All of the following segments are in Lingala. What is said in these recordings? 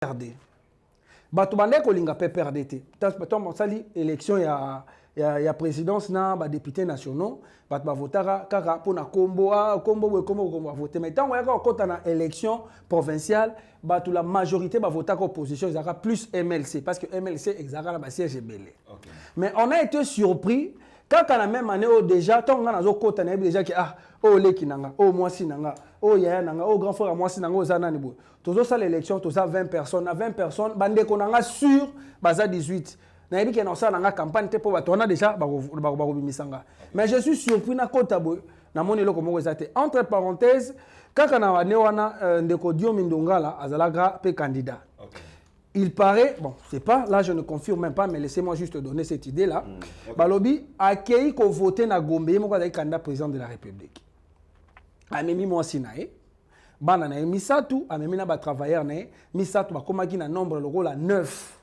PPRD. Bato bande kolinga PPRD te. Tant sali élection ya présidence na ba députés nationaux, bato ba votara kaka pona kombo voter. Mais tant waka kota na élection provinciale, bato la majorité ba voter ko opposition ezaka plus MLC parce que MLC ezaka na ba siège belé. Okay. Mais on a été surpris quand la même année déjà tant on a kota na déjà que leki nanga, mwasi nanga, yaya nanga, grand frère mwasi nanga ozana nibo. Tozo ça l'élection, tozo 20 personnes, à 20 personnes, bande konanga sur baza 18. Na yebi ke na ça nanga campagne te po bato on a déjà bakobimisanga. Mais je suis surpris na kota boy na moni loko moko ezate. Entre parenthèses, kaka na wane wana ndeko Diomi Ndongala azalaga pe candidat. Okay. Il paraît, bon, c'est pas, là je ne confirme même pas, mais laissez-moi juste donner cette idée-là. Okay. Balobi a accueilli qu'on votait na Gombe, moi quand candidat président de la République. Amemi mwasi nae bana nae misatu amemi na ba travailleur nae misatu ba komaki na nombre le rôle à 9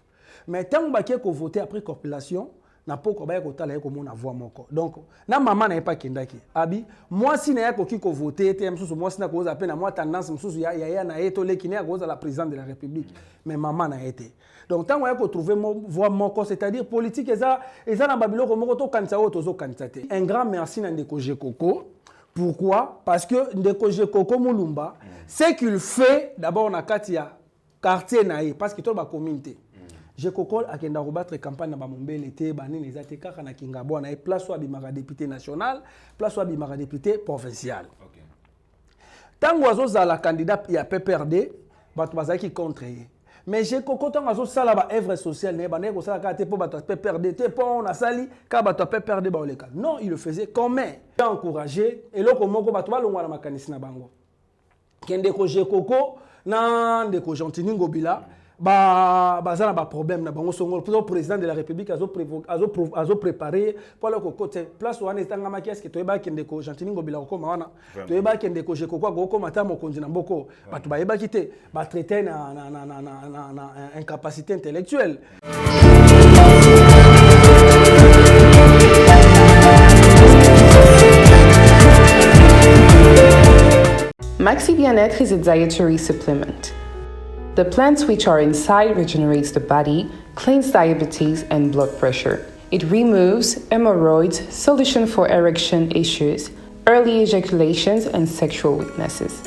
mais tant ba ko voter après population na poko ba ko tala ko mona voix moko donc na maman na pas kendaki abi mwasi na ko ki ko voter te msusu mwasi na ko za peine moi tendance msusu ya na eto lekine ya ko za la présidente de la République mais maman na été donc tant ko trouver voix moko c'est-à-dire politique eza na babilo ko moko to kanisa o tozo kanisa te un grand merci na ndeko Jekoko. Pourquoi? Parce que Ndeko Jekoko Mulumba, ce qu'il fait, d'abord on a Katia quartier naïe, parce que tout la communauté. Jekoko a kenda rebattre campagne na Bamombe l'été, bané les atéka kana kingabo na place soit bimara député national, place soit bimara député provincial. OK. Tant oiseau za la candidat il y a PPRD, bato bazaki contre. Mais j'ai cocoton à ça là œuvre sociale né bané ko ça ka pour bato PPRD te pour on a sali ka bato PPRD ba oleka. Non, il le faisait comme encouragé et là comme ko bato ba longwa na makanisi na bango. Kende ko je koko na ndeko Gentini Ngobila bazana ba problème na bango songo pour président de la République azo préparer pour le côté place wana etanga maki est-ce que toyeba kende ko Gentini Ngobila ko mawana toyeba kende ko je koko ko mata mokonzi na mboko bato ba yeba kité ba traiter na incapacité intellectuelle. Maxi Bien-être is a dietary supplement. The plants which are inside regenerates the body, cleans diabetes and blood pressure. It removes hemorrhoids, solution for erection issues, early ejaculations and sexual weaknesses.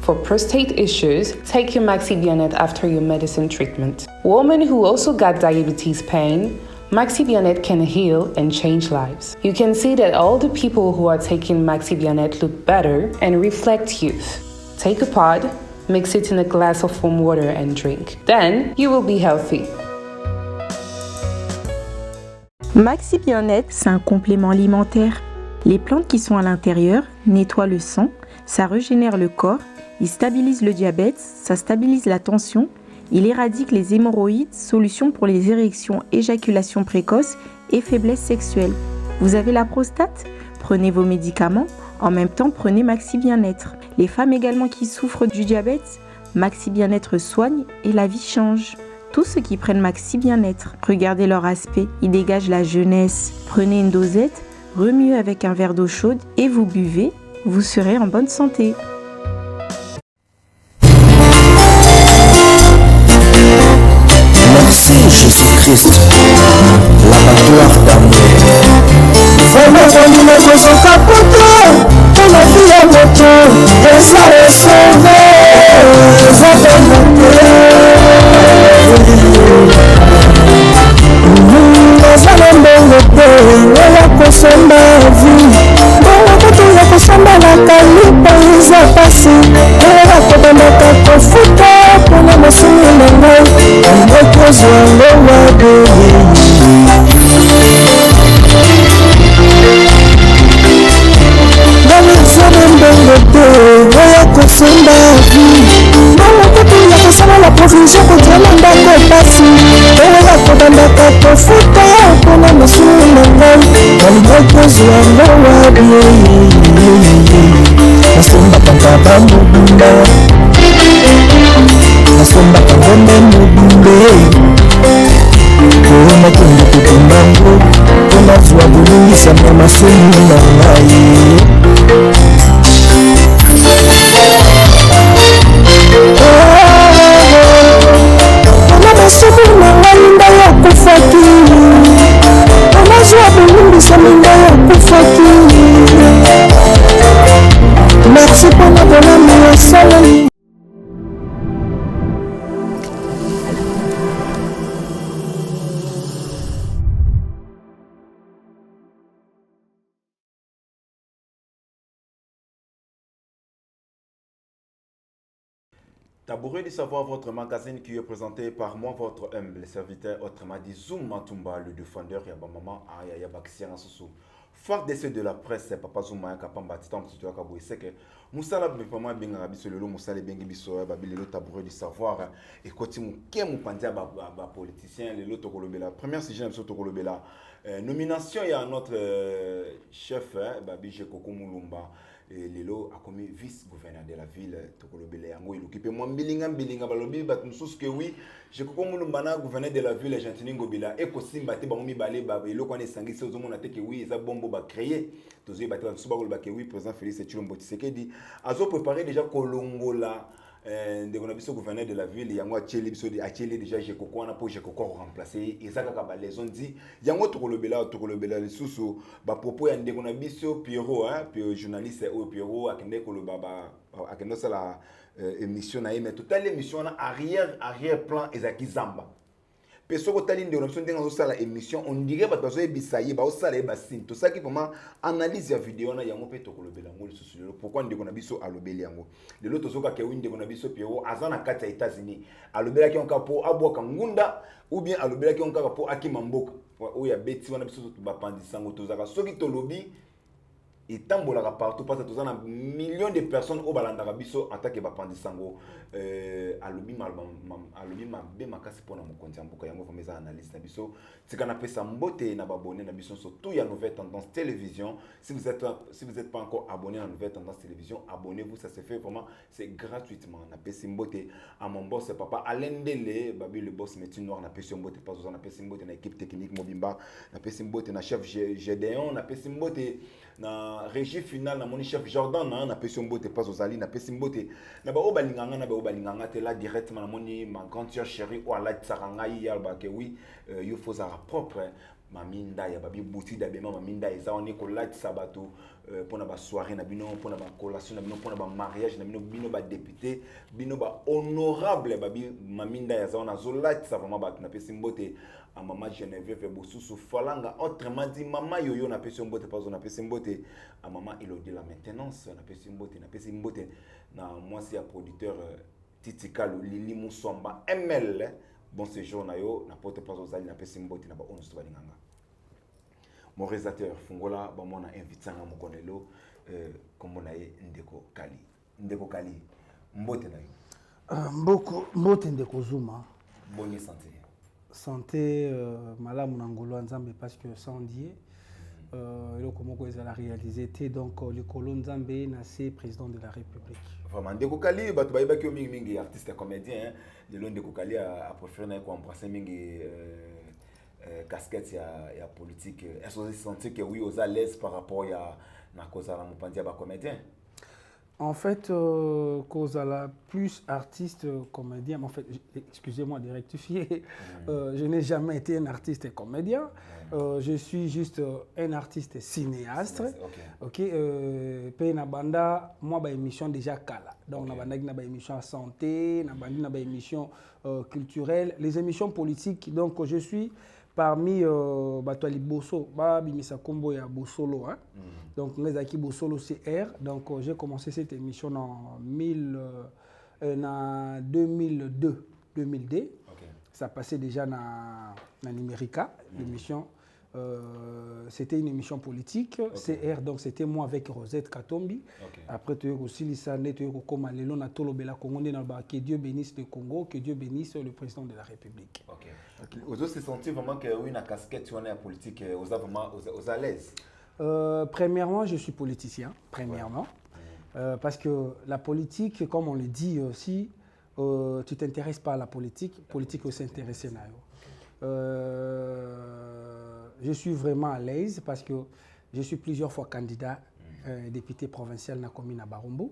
For prostate issues, take your Maxi Bien-être after your medicine treatment. Women who also got diabetes pain, Maxi Bien-être can heal and change lives. You can see that all the people who are taking Maxi Bien-être look better and reflect youth. Take a pod, mix it in a glass of warm water and drink. Then you will be healthy. Maxi Bien-être, c'est un complément alimentaire. Les plantes qui sont à l'intérieur nettoient le sang, ça régénère le corps, il stabilise le diabète, ça stabilise la tension, il éradique les hémorroïdes, solution pour les érections, éjaculation précoce et faiblesse sexuelle. Vous avez la prostate? Prenez vos médicaments, en même temps prenez Maxi Bien-être. Les femmes également qui souffrent du diabète, Maxi Bien-être soigne et la vie change. Tous ceux qui prennent Maxi Bien-être, regardez leur aspect, ils dégagent la jeunesse. Prenez une dosette, remuez avec un verre d'eau chaude et vous buvez, vous serez en bonne santé. Merci Jésus-Christ, l'abattoir d'amour. La vie à moto, laisse-la sauver, va te monter. Laisse-la m'embongoter, la kosomba vie. Bongo kutu ya kosomba la kalipa iza pasi. La kodamaka kofuta, pona masuni na ngai. Ndoko zwango wadeye. Oya kosomba vie Mala kutu ya kosala la provision kotiana ndako pasi Oya kodandaka kofuta pona masuni na ngai Naliboko zwango wabie Nasomba kanga bamubunda Nasomba kangombe mubumbe Kona kundu kutumbango Kona zuwa bulungisa na masuni na ngai Oh Tabouret du savoir, votre magazine qui est présenté par moi, votre humble serviteur, autrement dit Zoom Matumba, le défendeur, Yabamama, Ayabaxian Sousou. Fort d'essai de la presse, Papa Zouma, Kapamba, Titan, Tituakabou, c'est que Moussala, Bipama, Benga, Bisololo, Moussala, Bengi, Bisso, Babilelo, Tabouret du savoir, et Kotimou, Kemou Pandia, politicien, les lots Tokolobela. Première si j'aime Tokolobela. Nomination, il y a notre chef, Babi Jekoko Moulumba. Lelo a commis vice-gouverneur de la ville Tokolobele yango il occupe moi bilinga balobi batumsus que oui je comme lumbana gouverneur de la ville Gentini Ngobila et ko simba te bango mibale ba eloko ane sangisi ozomona te que oui eza bombo ba créer tozo ba te suba ko ba que oui président Félix Tshilombo Tshisekedi azo préparer déjà kolongola de qu'on a biso gouverneur de la ville yango acheli biso de acheli déjà je koko na po je koko remplacer ezaka ka ba les on dit yango tokolobela le susu ba propos ya ndeko na biso Pierrot puis journaliste ou Pierrot akende ko le baba akende ça la émission na mais toute l'émission na arrière plan ezaki zamba peso ko tali ndeko na biso ndenga zo sala émission on dirait bato zo ebisaye ba osala e basin tout ça qui vraiment analyse ya vidéo na yango pe tokolobela ngo le susu pourquoi ndeko na biso alobeli yango de l'autre zoka ke winde ndeko na biso Pierrot azana kati ya États-Unis alobela ki onka po abwaka ngunda ou bien alobela ki onka po akima mboka oya beti wana biso ba pandisango tozaka soki tolobi et tambolaka partout parce que tozana millions de personnes au balandaka biso en tant que bapandisango alobi mabe makasi pona mokonzi mboka yango fa meza analyse na biso tika na pesa mbote na babonné na biso surtout ya Nouvelle Tendance Télévision si vous êtes pas encore abonné à Nouvelle Tendance Télévision abonnez-vous ça se fait vraiment c'est gratuitement na pesa mbote à mon boss papa Alain Dele babi le boss métier noir na pesa mbote pas na pesa mbote na équipe technique Mobimba na pesa mbote na chef Gédéon na pesa mbote na régie finale na mon chef Jordan na pesa mbote pas aux ali na pesa mbote na ba obalinganga na ba obalinganga te là directement na moni ma grande sœur chérie ou ala tsarangai yalba que oui il faut ça propre maminda ya babi bouti da bema maminda eza on ko la sabato pour na ba soirée na bino pour na ba collation na bino pour na ba mariage na bino ba député bino ba honorable babi maminda ya za on azola ça vraiment ba na pesa mbote à maman Geneviève Bosusu Falanga autrement dit maman yoyo na pesa mbote pas na pesa mbote à maman Elodie la maintenance na pesa mbote na moi c'est un producteur Titika Lili Musomba ML bon séjour na yo na porte pas aux ali na pesa mbote na ba on sto balinganga mon réalisateur Fungola ba mona invité nga mokonelo comme na ye ndeko kali mbote na yo mbote ndeko Zuma bonne santé malamu na ngolo nzambe parce que sans Dieu eloko moko ezala réalisé te donc le kolo nzambe na se président de la République vraiment ndeko kali bato bayeba ki mingi artiste comédien de l'on ndeko kali a préféré na ko embrasser mingi casquette ya politique est-ce que vous sentez que oui aux à l'aise par rapport ya na cause la mopandia ba comédien en fait cause la plus artiste comédien en fait excusez-moi de rectifier je n'ai jamais été un artiste et comédien je suis juste un artiste cinéaste OK pe na banda moi ba émission déjà kala donc na banda na ba émission santé na bandi na ba émission culturelle les émissions politiques donc je suis parmi Batwali Bosso, Bimisa Kombo ya Bossolo. Donc, Ngezaki Bossolo CR. Donc, j'ai commencé cette émission en 2002. Ça passait déjà dans Numérica, l'émission. C'était une émission politique, CR, donc c'était moi avec Rosette Katombi. Après, tu as aussi Lissane, tu as comme Lélo Natolo Bela Congo, que Dieu bénisse le Congo, que Dieu bénisse le président de la République. Vous avez senti vraiment que oui, une casquette sur la politique, vous êtes vraiment aux à l'aise? Premièrement, je suis politicien, premièrement. Parce que la politique, comme on le dit aussi, tu t'intéresses pas à la politique, politique aussi s'intéresser à je suis vraiment à l'aise parce que je suis plusieurs fois candidat député provincial na commune à Barumbu.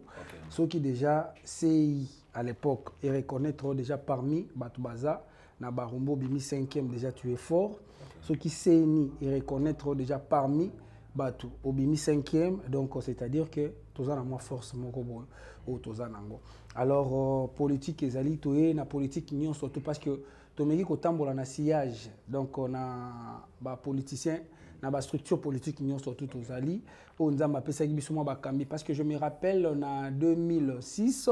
Ceux qui déjà CI à l'époque et reconnaître déjà parmi Batoubaza na Barumbu bimi 5e déjà tu es fort. Ceux qui CNI et reconnaître déjà parmi Batou au bimi 5e donc c'est-à-dire que toza na moi force moko boye o toza nango. Alors politique ezali toye na politique nyonso surtout parce que tomeki kotambola na sillage. Donc on a ba politicien na ba structure politique nyonso surtout tozali o nzamba pesa ki biso mwa bakambi parce que je me rappelle en 2006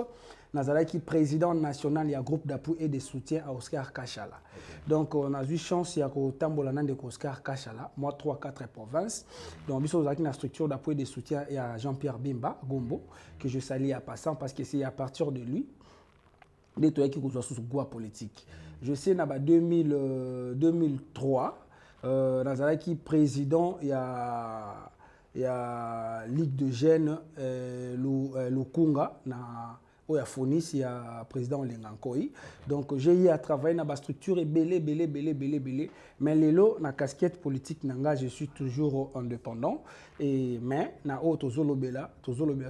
nazalaki président national ya groupe d'appui et de soutien à Oscar Kachala. Donc on a eu chance ya kotambola na de Oscar Kachala moi 3-4 provinces. Donc biso ozalaki na structure d'appui et de soutien à Jean-Pierre Bimba Gombo que je salue à passant parce que c'est à partir de lui des toyaki qui kozwa sous goût politique. Je sais na ba 2003 nazalaki président ya Ligue de Jeunes Lukunga na oya Fonis ya président Lengankoi. Donc j'ai eu à travailler dans la structure et belé mais lelo na casquette politique nanga je suis toujours indépendant et mais na o tozolobela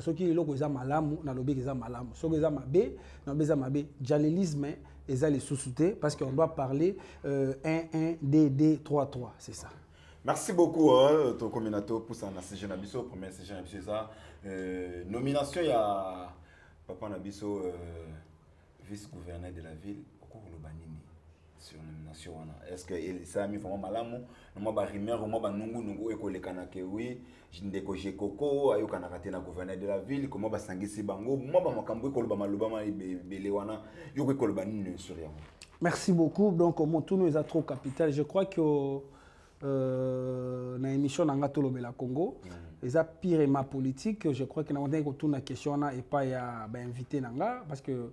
so ki lelo eza malamu na lobi eza malamu so eza mabe na beza mabe dialélisme eza les sous-soutés parce qu'on doit parler 1 2 3 c'est ça. Merci beaucoup, ton combinato pour ça, CG Nabiso, premier CG Nabiso, ça. Nomination, il y a Papa Nabiso, vice-gouverneur de la ville, pourquoi vous le banini sur la nomination? Est-ce que ça a mis vraiment malamou? Moi, bah, rumeur, moi, bah, nungu, école kanake, oui, j'indéco Jekoko, ayo kanakate na gouverneur de la ville, comment bah, sangisi bango, moi, bah, makambo, école bah, malubama, belewana, yo école banini sur rien. Merci beaucoup. Donc, mon tour nous est trop capital. Je crois que na émission nanga tolobela Congo eza pire ma politique je crois que na ndenge ko tuna question na et pas ya ba invité nanga parce que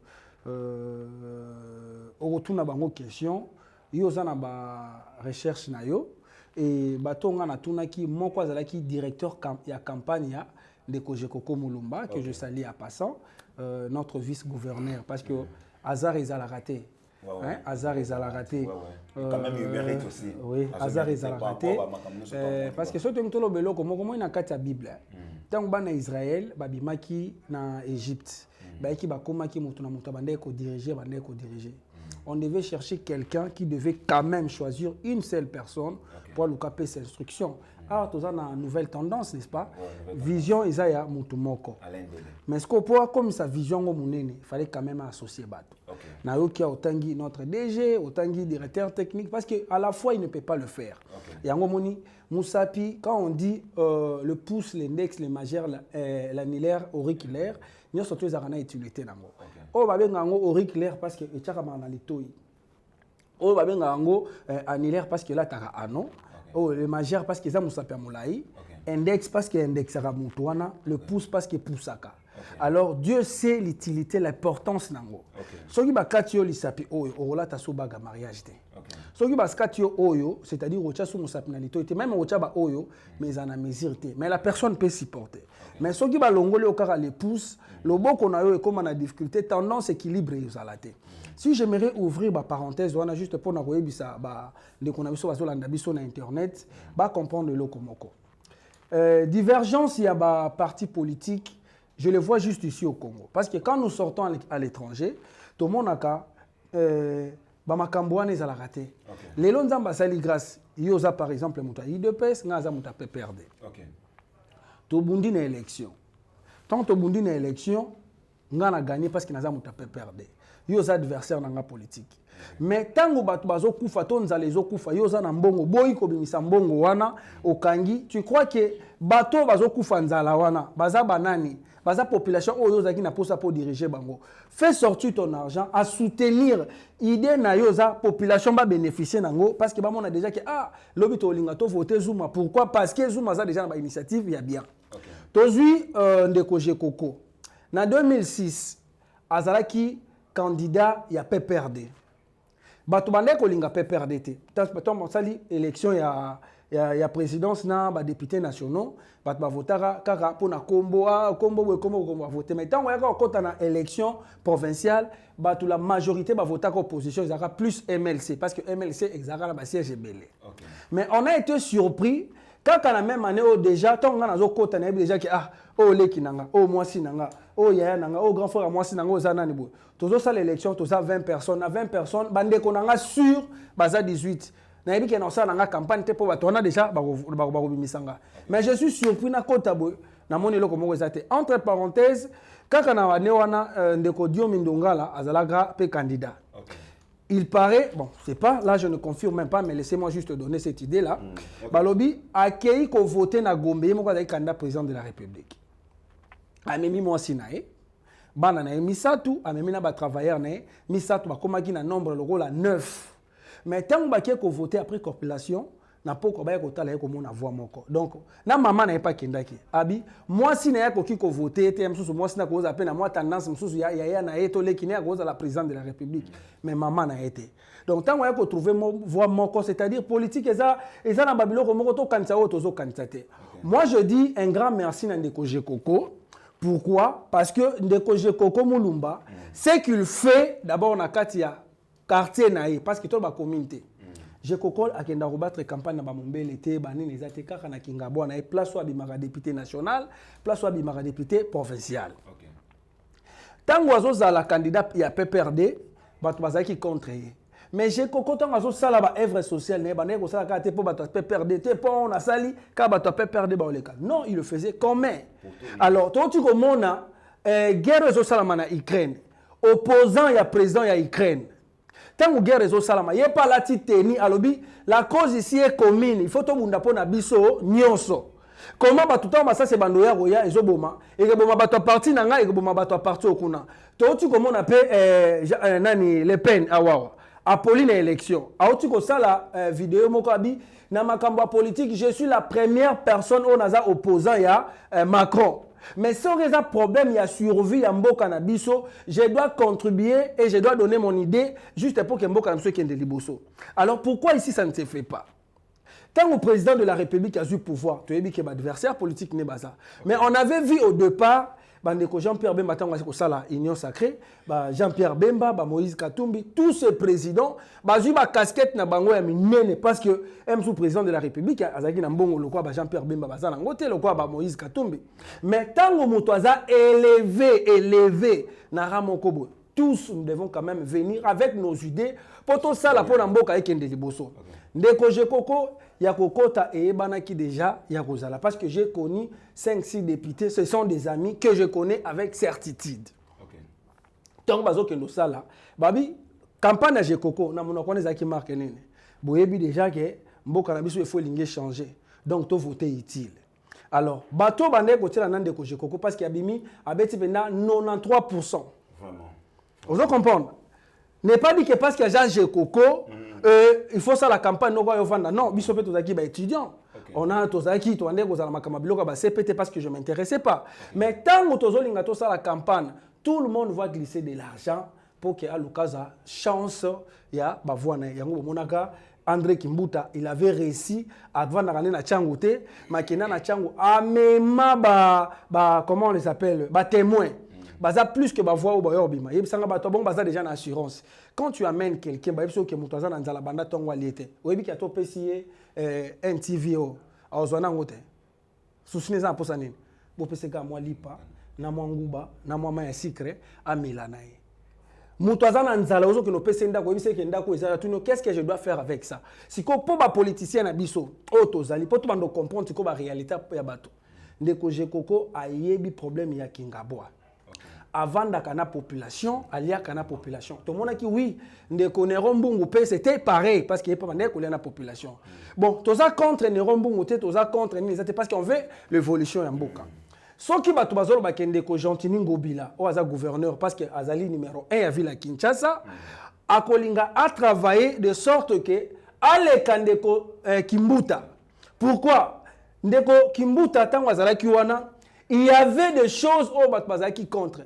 o tuna bango question yo za na ba recherche na yo et batonga na tuna ki moko azalaki directeur ya campagne de Kojekoko Mulumba que je salue à passant notre vice-gouverneur parce que hasard ils a raté. Hazard et Zalaraté. Quand même, il mérite aussi. Oui, Hazard et Zalaraté. Parce que ce que nous avons comment il y a la Bible. Tant que na Israël, babimaki na Égypte, baiki bakomaki mutuna mutabande ko diriger, bande ko diriger. On devait chercher quelqu'un qui devait quand même choisir une seule personne pour lui caper ses instructions. Alors, tu as une nouvelle tendance, n'est-ce pas? Vision, Isaiah Mutumoko. Mais ce qu'on peut, comme sa vision, il fallait quand même associer Bato. Naoki a autangi notre DG, autangi directeur technique, parce qu'à la fois, il ne peut pas le faire. Et en Moni, Moussapi, quand on dit le pouce, l'index, les majeurs, l'annulaire, auriculaire, il y a surtout des utilité. Oh, bah, ben, auriculaire, parce que il y a un litoi. Oh, bah, ben, annulaire, parce que là, tu as un an. Oh, le majeur parce que ça Moussapi Moulaï, index parce que index sera Moutouana, le pouce parce que poussaka. Alors Dieu sait l'utilité, l'importance nango. Soki ba katio lisapi oyo, orola taso baga mariage te. Soki ba katio oyo, c'est-à-dire ocha sou Moussapi nalito te, même ocha ba oyo, mais en a mesure te. Mais la personne peut supporter. Mais soki ba longole au kara le pouce, le bon qu'on a eu comme on a difficulté, tendance équilibre yosalate. Si j'aimerais ouvrir ma parenthèse, on a juste pour nous voir ça, dès qu'on a vu sur internet, bah comprendre le komoko. Divergence, il y a bah parti politique, je le vois juste ici au Congo, parce que quand nous sortons à l'étranger, tout le monde a qu'à bah ma cambouane à la raté. Les longs ambassades grâce, yosa par exemple muta IDPS, ngaza muta perdre. To bundi na élection. Tant to bundi na élection, ngana gagné parce que naza muta perdre. Yoza adversaire nanga politique. Mais tango batu bazo kufa tonza lezo kufa yoza na mbongo boyi ko bimisa mbongo wana okangi tu crois que bato bazo kufa nzala wana baza banani baza population o yoza ki na posa pour diriger bango fais sortir ton argent à soutenir idée na yoza population ba bénéficier nango parce que ba mona déjà que lobi to linga to voter Zuma pourquoi parce que Zuma za déjà na ba initiative ya bien tozui ndeko Jekoko na 2006 azalaki candidat ya PPRD. Bato bande ko linga PPRD te. Tant sali élection ya présidence na ba députés nationaux, bato ba votara kaka pona kombo voter. Mais tant ko kota na élection provinciale, bato la majorité ba votaka opposition, ils plus MLC parce que MLC exara ba siège belé. Mais on a été surpris quand à la même année déjà tant on a kota na déjà que leki nanga, mwasi nanga, yaya nanga, grand frère mwasi nanga ozana ni bo. Tozo ça l'élection, toza 20 personnes, na 20 personnes, bande ko nanga sur baza 18. Na yebi ke na ça nanga campagne te po bato on a déjà ba bimisanga. Mais je suis surpris na kota bo namoni eloko moko eza te. Entre parenthèses, kaka na wane wana ndeko Diomi Ndongala azalaka pe candidat. Okay. Il paraît, bon, c'est pas, là je ne confirme même pas, mais laissez-moi juste donner cette idée-là. Okay. Balobi, akei ko voté na Gombe, moko azali candidat président de la République. Amemi mwasi na ye, bana na ye misatu, amemi na ba travailleur na ye, misatu bakomaki na nombre lokola 9. Mais tant que ko voté après population, na poko ba ko tala ko mona voix moko. Donc na maman na pas kendaki. Abi, mwasi na ya ko ki ko voté, te msusu mwasi na ko za pe na moi tendance msusu ya na eto le kine ko za la président de la République. Mais maman na été. Donc tant que trouver voix moko, c'est-à-dire politique eza na babiloko moko to kanisa o tozo kanisa te. Moi je dis un grand merci na Ndeko Jekoko. Pourquoi? Parce que Ndeko Jekoko Mulumba, ce qu'il fait d'abord na katia quartier naïe parce que tout ba communauté. Jekoko akenda rebattre campagne na bamombele te banini ezate kaka na Kingabo na place wa bimaka député national, place wa bimaka député provincial. OK. Tango azoza la candidat ya PPRD, bato bazaki contre ye. Mais Jekoko tango azosala ba œuvre sociale ne bané ko sala ka te po bato PPRD te po on a sali ka bato PPRD ba oleka. Non, il le faisait comme alors toi tu komona guerre ezosala na Ukraine. Opposant ya président ya Ukraine. Tant que guerre est salama, il n'y a pas la titanie. La cause ici est commune. Il faut que tout le monde ait biso nyonso. Comment tout le monde ça c'est bandoya roya et zoboma et que boma bato parti nanga et que boma bato parti okuna. Toi tu comment on appelle nani Le Pen awawa. Apolline élection. Aoti ko sala vidéo mokabi na makambo politique, je suis la première personne au naza opposant ya Macron. Mais si on a un problème, il y a survie à Mboka Nabiso, je dois contribuer et je dois donner mon idée juste pour que Mboka Nabiso ait des liboso. Alors pourquoi ici ça ne se fait pas? Tant que le président de la République a eu pouvoir, tu as dit que l'adversaire politique n'est pas ça. Mais on avait vu au départ, Jean-Pierre Bemba, Union Sacrée, Jean-Pierre Bemba, Moïse Katumbi, tous ces présidents, ils ont une casquette parce que le président de la République, Jean-Pierre Bemba, Moïse Katumbi. Mais tant que nous avons élevé, tous nous devons quand même venir avec nos idées pour tout ça, pour Namboka et Kende Liboso. Ndeko Jekoko, Yakokota et Ebanaki déjà, Yakozala. Parce que j'ai connu 5-6 députés, ce sont des amis que je connais avec certitude. Donc, bazo kendo sala, babi, campagne à Jekoko, na mona connaît zaki marque nene. Boyebi déjà que Mboka na biso il faut linguer changer. Donc, to voter utile. Alors, bato bande côté la nan Ndeko Jekoko parce qu'il y a bimi abeti penda 93%. Vraiment. Vous comprenez? N'est pas dit que parce qu'il y a Jean Jekoko, il faut ça la campagne non, biso pe tozaki ba étudiant. On a tozaki to ande kozala makamabiloka ba CPT parce que je m'intéressais pas. Mais tant que tozolinga to ça la campagne, tout le monde va glisser de l'argent pour que Alukaza chance ya ba voix yango monaka André Kimbuta, il avait réussi à vendre na Tchango te, makena na Tchango amema ba comment on les appelle, ba témoin. Baza plus que ba voix au bayo bima. Yebisanga ba to bon baza déjà na assurance. Quand tu amènes quelqu'un, ba yebso ke mutoza na nzala banda tongo aliete. Oyebi ki atopesi NTVO. Azwana ngote. Susineza mposa nini? Bo peseka mwa lipa, na mwa nguba, na mwa ma ya secret amela na ye. Mutoza na nzala ozo ke no pesi ndako yebise ke ndako ezala tuno qu'est-ce que je dois faire avec ça? Siko po ba politicien na biso, o tozali po to bando comprendre siko ba réalité ya bato. Ndeko Jekoko ayebi problème ya Kingabo. Avant la population, alia kana population. Tout le monde a dit oui, Nerombungu c'était pareil parce qu'il n'y a pas de la population. Bon, tout ça contre Nerombungu, tout ça contre c'était parce qu'on veut l'évolution en Mboka. Ce qui va tout bazolo ba kende ko Gentini Ngobila, o aza gouverneur parce que azali numéro 1 à Ville Kinshasa, akolinga a travaillé de sorte que ale kandeko Kimbuta. Pourquoi? Ndeko Kimbuta tango azala kiwana, il y avait des choses au bazaki contre.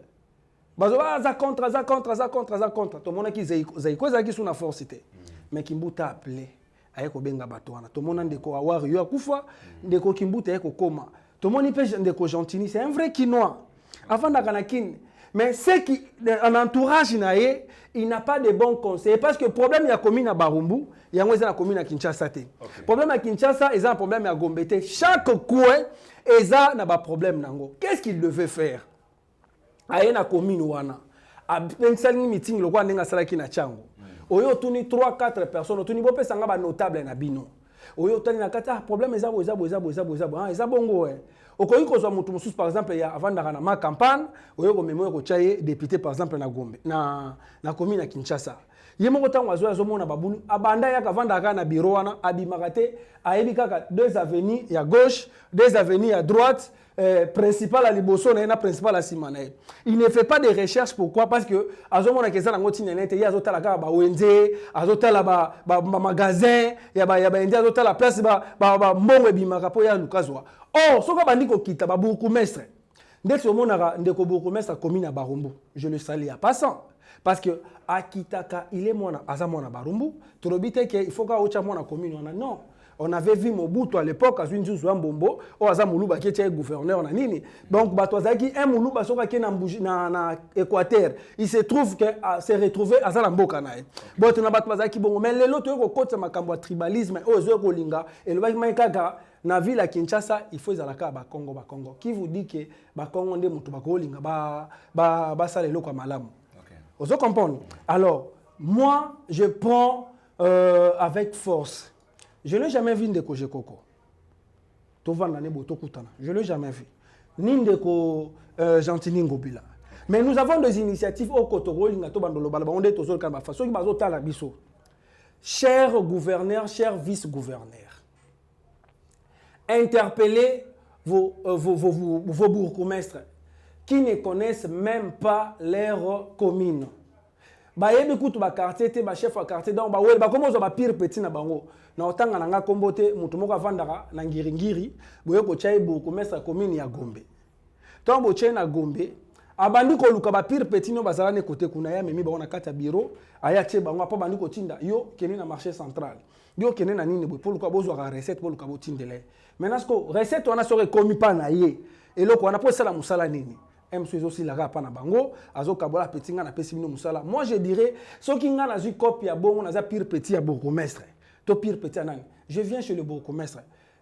Bazoba contre. Tout le monde qui zaiko zaki sous la forcité. Mais Kimbuta appelé ayeko benga batwana. Tout le monde ndeko awari yo akufa, ndeko Kimbuta ayeko koma. Tout le monde peut ndeko Gentini, c'est un vrai Kinois. Avant d'akanakin, mais c'est qui en entourage naé, il n'a pas de bons conseils parce que le problème il y a commune à Barumbu, il y a la commune à Kinshasa té. Problème à Kinshasa, il y a un problème à Gombe té. Chaque coin Eza n'a pas problème nango. Qu'est-ce qu'il devait faire? Aïe na commune wana. A pensani meeting le kwa nenga salaki na Tchango. Oyo tuni 3-4 personnes, tuni bope sanga ba notable na bino. oyo tani na kata problème ezabo bongo okoyi kozwa mutu mususu par exemple ya avandaka na ma campagne oyo ko memo ko chaye député par exemple na Gombe na commune ya Kinshasa ye moko tango azomona babulu abanda ya kavandaka na bureau wana abimaka te ayebi kaka 2 avenues ya gauche 2 avenues à droite principal à liboso na principal à simanae. Il ne fait pas de recherches. Pourquoi? Parce que azomona keza na ngoti net ya azotala ka ba wenze azotala ba magasin ya ba indi azotala place ba mbongo ebimaka po ya lukazwa. Oh soka bandiko kita ba bourgmestre ndeko monaka ndeko bourgmestre commune à Barumbu, je le salue à passant parce que akitaka il est mona azamona Barumbu torobite ke il faut ka ocha mona commune wana non. On avait vu Mobutu à l'époque, à Zunzu Mbombo, ou à Zamoulouba qui était gouverneur en Nini. Donc, Batouazaki, un Moulouba qui est dans l'Équateur. Il se trouve que s'est retrouvé à Zalamboka. Bon, tu n'as pas Batouazaki, bon, mais les autres, côté de tribalisme, aux Eurolinga, et le Baïmaïkaga, na ville à Kinshasa, il faut Zalaka, Congo. Qui vous dit que Congo est Moutou Bakolinga, ba salelo comme malam. Vous comprenez? Alors, moi, je prends avec force. Je ne l'ai jamais vu Ndeko Jekoko. Je ne l'ai jamais vu. Ni Ndeko Gentini Ngobila. Mais nous avons des initiatives au Kotoro, chers gouverneurs, chers vice-gouverneurs, interpellez vos bourgmestres qui ne connaissent même pas leur commune. Bayebi kutu ba quartier te ba chef wa quartier donc ba wel ba komo zo ba pire petit na bango na otanga na nga kombote mutu moko avandaka na ngiri boye ko chai buku mesa commune ya Gombe to bo chai na Gombe abandi ko luka ba pire petit no bazala ne côté kuna ya memi ba ona kata bureau aya che bango pa bandi ko tinda yo kene na marché central yo kene na nini bo pour ko bozo ka recette pour ko tindele maintenant ce que recette on a sore commis pa na ye et loko on a pour sala musala nini. Aussi la rapa na bango azo kabola petit nga na pesi bino musala. Moi je dirais ceux qui nga na zu copie ya bongo na za pire petit ya bourgmestre to pire petit anani je viens chez le bourgmestre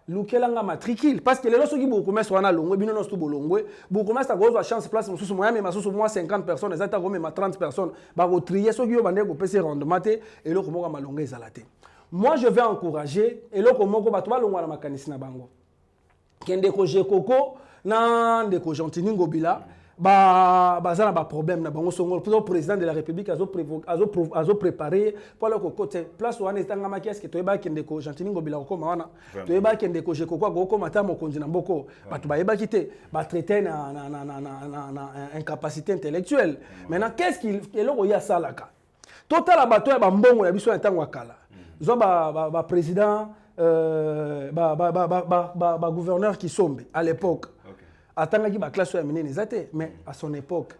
lukela nga matricule parce que les loso qui bourgmestre wana longwe bino no sto bolongwe bourgmestre gozo chance place mususu moya mais masusu moi 50 personnes ezata ko même 30 personnes ba ko trier ceux qui yo bande ko pesi rendement te et loko moko malonga ezalate. Moi je vais encourager et loko moko ba to balongwa na makanisi na bango kende ko jekoko na ndeko Gentini Ngobila bazana ba problème na bango songo le président de la République azo préparé pour le côté place wana etanga maki est-ce que toyeba kende ko Gentini Ngobila ko wana toyeba kende ko je kokwa ko mata mokonzi na mboko batu bayeba kité ba traiter na incapacité intellectuelle. Maintenant qu'est-ce qu'il eloko ya salaka total bato ya mbongo ya biso ya ntango akala zo ba président gouverneur qui sombe à l'époque. Attendez que classe soit menée, mais à son époque,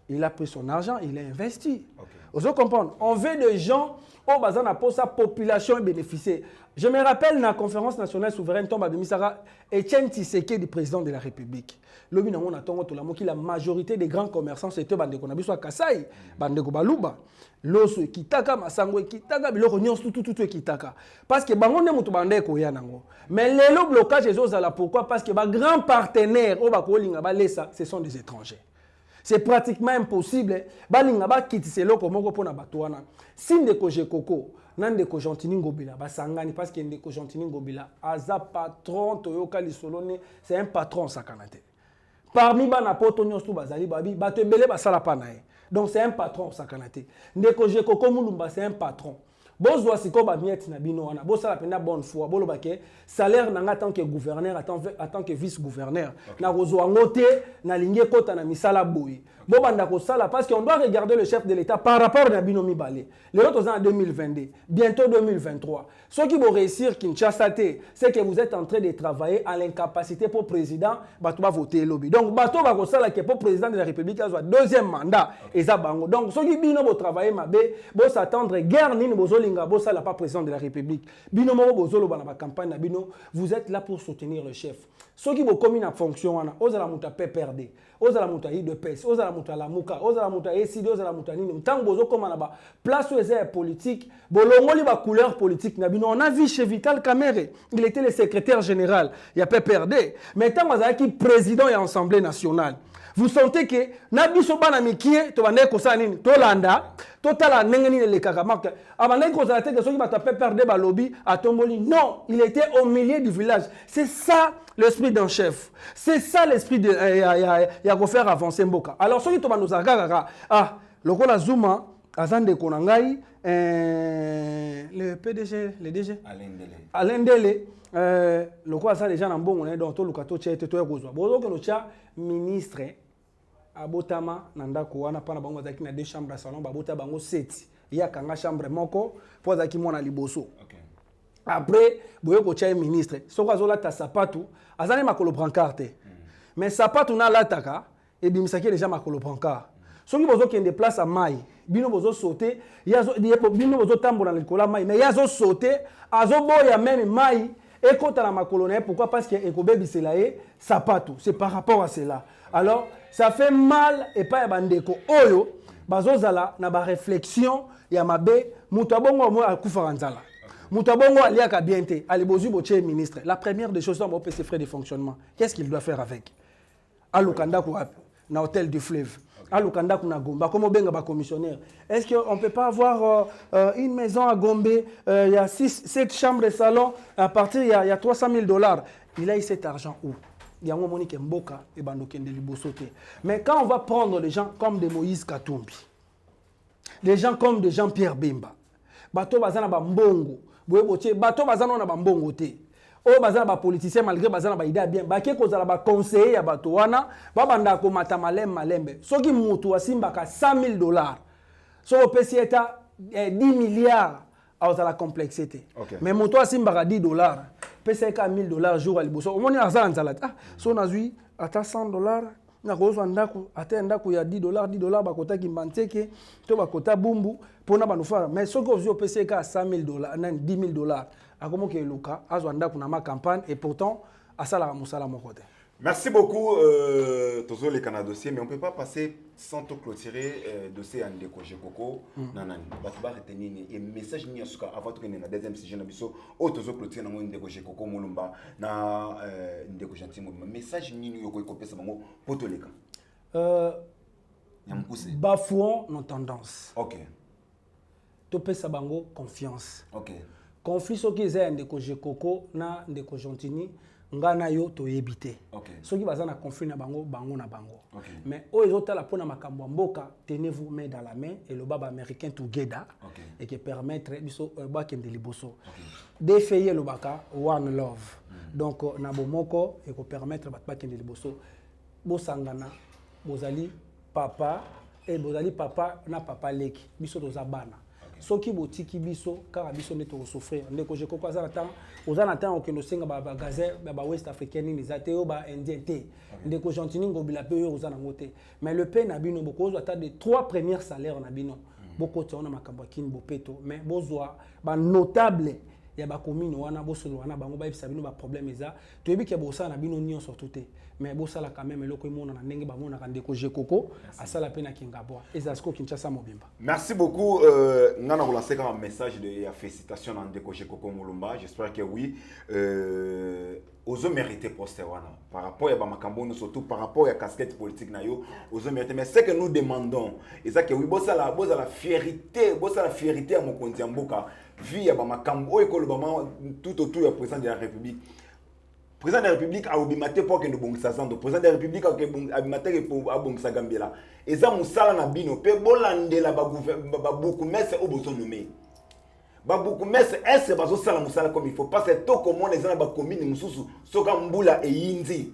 il a pris son argent, il a investi. Vous comprenez? On veut des gens au bazar pour sa population bénéficier. Je me rappelle dans la conférence nationale souveraine tombe de Misara Etienne Tshisekedi, président de la République. Lobi na on attend tout la la majorité des grands commerçants c'était bande ko na biso Kasai, bande ko Baluba. Loso kitaka masango kitaka biloko nyonso tout kitaka parce que bango ne mutu bande ko ya nango. Mais le blocage ezozala pourquoi? Parce que ba grands partenaires au ba ko linga ba lesa ce sont des étrangers. C'est pratiquement impossible. Balinga ba kitise loko moko pona batwana. Sinde ko jekoko nande ko Gentini Ngobila basangani parce que ndeko Gentini Ngobila aza patron toyoka lisolone c'est un patron sakanate. Parmi bana poto nyonso bazali babi batebele basala panae. Donc c'est un patron sakanate. Ndeko jekoko mulumba c'est un patron. Bozwa siko ba miette na bino wana bosala pena bonne foi boloba ke salaire nanga tant que gouverneur en tant que vice-gouverneur na kozwa ngote na linge kota na misala boyi bobanda ko sala parce qu'on doit regarder le chef de l'État par rapport à bino mibale les autres en 2022 bientôt 2023 ceux qui vont réussir Kinshasa c'est que vous êtes en train de travailler à l'incapacité pour président bato ba voter lobby donc bato ba ko sala ke pour président de la République a deuxième mandat eza bango donc ceux qui bino bo travailler mabe bo s'attendre guerre nini bozo linga bossa la pas président de la République bino moko bozolo bana ba campagne na bino vous êtes là pour soutenir le chef ceux qui vont commis en fonction wana ozala muta PPRD ozala muta IDPS ozala muta la muka ozala muta ECD ozala muta nini ntango bozo koma na ba place où est politique bolongoli ba couleur politique na bino on a vu chez Vital Kamerhe il était le secrétaire général il y a PPRD mais tant azaki président et assemblée nationale Vous sentez que nabiso bana mikie to bande ko sa nini to landa to tala ndenge nini le kakamak abande ko za tête soki bata perdre ba lobby à Tomboli. Non, il était au milieu du village. C'est ça l'esprit d'un chef. C'est ça l'esprit de ya ko faire avancer Mboka. Alors soki to bando za kaka lokola Zuma azande ko nangai le PDG, le DG Alain Dele lokola ça les gens en bon on donc to lukato chete to yakozwa bozo ke no cha ministre abotama nandako wana pana bango zaki na 2 chambres salon babota bango 7 ya kanga chambre moko po zaki mona liboso. Après boyo ko cha ministre soko azola ta sapatu azane makolo brancarte mais sapatu na lataka et bimisaki déjà makolo brancarte soki bozo kende place à mai bino bozo sauter yazo bino bozo tambola na likola mai mais yazo sauter azo boya même mai et quand on a ma colonne, pourquoi? Parce que Ekobe Biselaye, ça pas tout. C'est par rapport à cela. Alors, ça fait mal et pas bandeko. Oyo, bazozala na ba réflexion ya mabe, mutabongo mo akufaranzala. Mutabongo aliaka bienté, ali bozu boche ministre. La première des choses, on va payer ses frais de fonctionnement. Qu'est-ce qu'il doit faire avec? Alukanda ko na hôtel du Fleuve. Alukanda kuna Gombe, comme benga ba commissionnaire. Est-ce qu'on peut pas avoir une maison à Gombe, il y a 7 chambres et salons, à partir il y a $300,000. Il a eu cet argent où? Il y a un moment qui est Mboka et Bandokende Libosote. Mais quand on va prendre les gens comme des Moïse Katumbi, les gens comme des Jean-Pierre Bemba, bato bazana ba mbongo, boye bato bazana na ba mbongo te. O bazana ba politicien malgré bazana ba idée bien, ba ke kozala ba conseiller ya bato wana, ba banda ko mata malembe. Soki mutu asimbaka $100,000. So opesi eta 10 milliards à la complexité. Mais mutu asimbaka $10. Pesa ka $1,000 jour à liboso. Omoni azala nzala. So nazui ata $100. Na kozwa ndako ata ndako ya $10 bakota kimbanteke to bakota bumbu pona banufa mais soki ozi opesi ka $100,000 na $10,000 akomo ke luka azwa ndako na ma campagne et pourtant asala musala moko te. Merci beaucoup Tozo les Canada dossier mais on peut pas passer sans te clôturer dossier en décoché coco nanani batuba retenir et message ni asuka avant que na deuxième sujet na biso o Tozo clôturer na mo décoché coco mulumba na décoché ntimo message ni yo ko kopesa bango potoleka bafouons nos tendances. OK. To pesa bango confiance. OK. Conflit soki eza décoché coco na décoché ntini ngana yo to yebite. Soki baza na conflit na bango na bango. Mais o ezotala pona makambo mboka, tenez-vous main dans la main et le baba américain together et qui permettre biso ba kende liboso. Défayer le baka one love. Donc na bomoko et ko permettre ba kende liboso bo sangana bozali papa et bozali papa na papa leki biso tozabana. Soki botiki biso kaka biso neto souffrir ndeko je kokwa za temps ozana temps okendo senga ba gazet ba west africaine ni zate yo ba indien te ndeko gentini ngobila pe yo ozana ngote mais le pain na bino bokozo ata de 3 premiers salaires na bino boko tona makambo kini bopeto mais bozwa ba notable ya ba commune wana bosolo wana bango ba bisa bino ba problème eza to yebi ke bosa na bino nyonso surtout mais bosala quand même eloko imona na ndenge ba mona ndeko je koko asala pe na kingabwa ezasko Kinshasa mobimba. Merci beaucoup ngana relancer comme un message de félicitations à ndeko je koko mulumba. J'espère que oui ozo mériter poste wana par rapport à makambo surtout par rapport à casquette politique na yo ozo mériter mais ce que nous demandons et ça que oui bosala fierté à mokonzi mboka vie ya makambo ekolo bama tout autour du président de la République. Le président de la République a obimate pour que nous bongisa zando. Le président de la République a obimate pour bongisa Gambela. Et ça musala na bino pe bolandela ba beaucoup messe au besoin nommé. Ba beaucoup messe est bazo sala musala comme il faut pas c'est tout comme on les a ba commune mususu soka mbula e yinzi.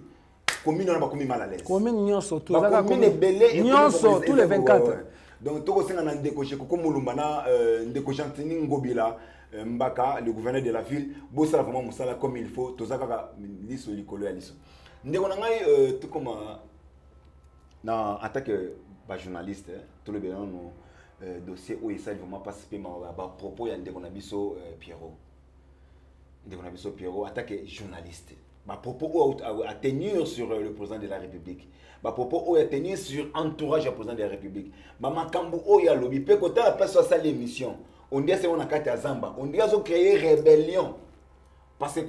Commune na ba commune mal à l'aise. Commune nyonso tout ça commune belé nyonso tous les 24. Donc toko senga na ndeko che ko mulumba na ndeko chantini ngobila Mbaka, le gouverneur de la ville, bossa vraiment musala comme il faut, tozaka liso likolo ya liso. Ndeko na ngai tout comme na en tant que journaliste, tout le bien no dossier où il s'est vraiment participer ba propos ya ndeko na biso Pierrot. Ndeko na biso Pierrot en tant que journaliste. Ba propos à tenir sur le président de la République. Ba propos à tenir sur entourage du président de la République. Ba makambo o ya lobby pe kota la place sur l'émission. On dit que c'est on a créé Zamba, on dit qu'ils ont créé rébellion. Parce que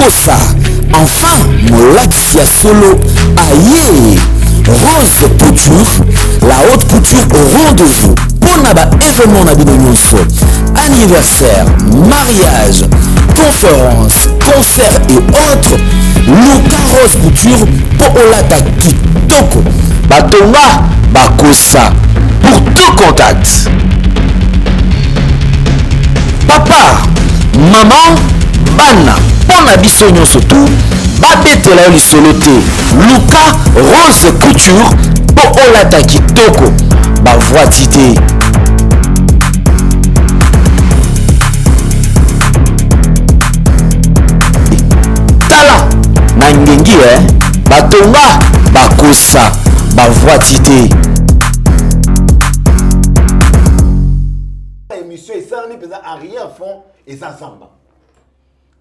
Bakosa, enfin, Molaksia Solo, aïe, Rose Couture, la haute couture au rendez-vous. Pour événement anniversaire, mariage, conférence, concert et autres, Luka Rose Couture pour Olata Kitoko. Batonga, Bakosa, pour tout contact. Papa, maman, bana, pour la biso surtout, babetela lisolo te. Luka Rose Couture pour Olata Kitoko. Bavoie tité. Tala nangengi batonga bakosa bavoie tité. Émission et ça n'est pas à rien fond et ça samba.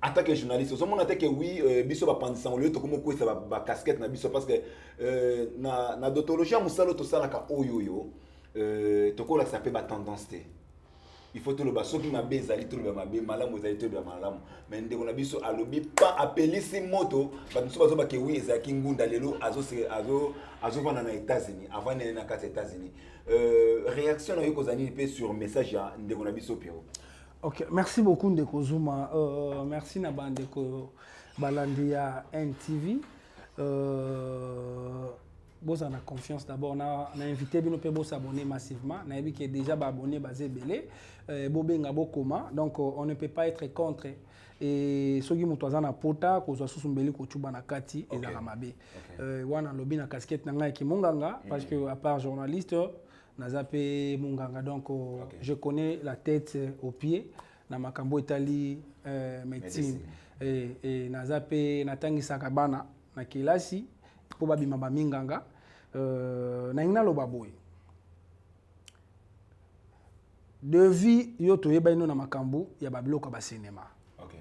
En tant que journaliste, on a dit que oui, biso va penser en lieu de comment quoi ça va casquette na biso parce que na d'autologie on salo to sala ka oyoyo to ko la ça peut ba tendance té. Il faut tout le bas qui m'a bezali tout le bas mabé malam vous avez tout le malam mais ndeko na biso alobi pas appeler si moto ba biso bazo ba ke oui ezaki ngunda lelo azo vana na États-Unis avant na kati États-Unis réaction na yoko zani pe sur message ya ndeko na biso Pierrot. Ok, merci beaucoup Ndeko Zuma. Merci na bandeko balandi ya NTV. Bon, on a confiance d'abord. On a invité bino pe bo s'abonner massivement. On a vu que déjà ba abonné basé belé. Bobenga bokoma. Donc on ne peut pas être contre. Et ceux qui mutoza na pota ko zo susumbeli ko chuba na kati et la mabe. Wana lobi na casquette na ngai ki monganga parce que à part journaliste Nazape Munganga, donc je connais la tête aux pieds, na makambo itali médecine et Nazape Natangi Sakabana na kilasi pour babima ba minganga na ina lo baboy de vie yo toyeba ino na makambo ya babiloko ba cinéma. OK.